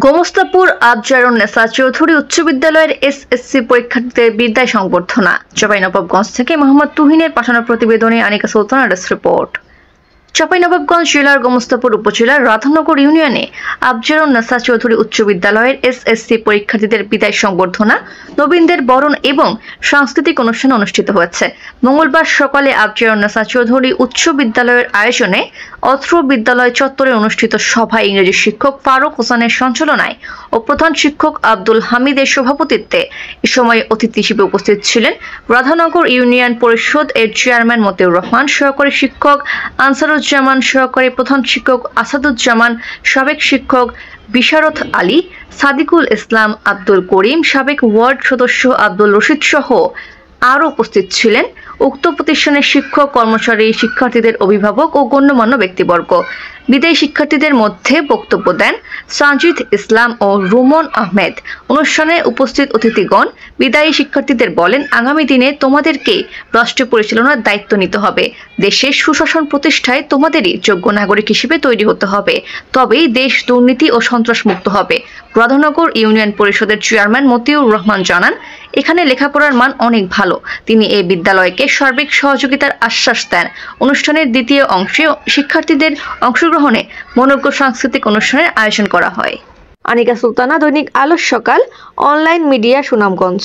গোমস্তাপুর আফজারুন্নেসা চৌধুরী উচ্চ বিদ্যালয়ের এসএসসি পরীক্ষার্থীদের বিদায় সংবর্ধনা। চাঁপাইনবাবগঞ্জ থেকে মোহাম্মদ তুহিনের পাঠানো প্রতিবেদনে আনিকা সুলতানার রিপোর্ট। চাঁপাইনবাবগঞ্জ জেলার গোমস্তাপুর উপজেলার রাধানগর ইউনিয়নে আফজারুন্নেসা চৌধুরী উচ্চ বিদ্যালয়ের এসএসসি পরীক্ষার্থীদের বিদায় সংবর্ধনা, নবীনদের বরণ এবং সাংস্কৃতিক অনুষ্ঠান অনুষ্ঠিত হয়েছে। মঙ্গলবার সকালে আফজারুন্নেসা চৌধুরী উচ্চ বিদ্যালয়ের আয়োজনে অত্র বিদ্যালয় চত্বরে অনুষ্ঠিত সভায় ইংরেজি শিক্ষক ফারুক হোসেনের সঞ্চালনায় ও প্রধান শিক্ষক আব্দুল হামিদের সভাপতিত্বে এ সময় অতিথি হিসেবে উপস্থিত ছিলেন রাধানগর ইউনিয়ন পরিষদ এর চেয়ারম্যান মতিউর রহমান, সহকারী শিক্ষক আনসারুজ্জামান, সহকারী প্রধান শিক্ষক আসাদুজ্জামান, সাবেক শিক্ষক বিশারত আলী, সাদিকুল ইসলাম, আব্দুল করিম, সাবেক ওয়ার্ড সদস্য আব্দুল রশিদ সহ আরও উপস্থিত ছিলেন উক্ত প্রতিষ্ঠানের শিক্ষক, কর্মচারী, শিক্ষার্থীদের অভিভাবক ও গণ্যমান্য ব্যক্তিবর্গ। বিদায়ী শিক্ষার্থীদের মধ্যে বক্তব্য দেন সাজিদ ইসলাম ও রুমন আহমেদ। অনুষ্ঠানে উপস্থিত অতিথিগণ বিদায়ী শিক্ষার্থীদের বলেন, আগামী দিনে তোমাদেরকে রাষ্ট্র পরিচালনার দায়িত্ব নিতে হবে। দেশের সুশাসন প্রতিষ্ঠায় তোমাদেরই যোগ্য নাগরিক হিসেবে তৈরি হতে হবে, তবেই দেশ দুর্নীতি ও সন্ত্রাস মুক্ত হবে। রাধানগর ইউনিয়ন পরিষদের চেয়ারম্যান মতিউর রহমান জানান, এখানে লেখাপড়ার মান অনেক ভালো। তিনি এই বিদ্যালয়কে সার্বিক সহযোগিতার আশ্বাস দেন। অনুষ্ঠানের দ্বিতীয় অংশে শিক্ষার্থীদের অংশগ্রহণে মনোজ্ঞ সাংস্কৃতিক অনুষ্ঠানের আয়োজন করা হয়। আনিকা সুলতানা, দৈনিক আলো সকাল, অনলাইন মিডিয়া, সুনামগঞ্জ।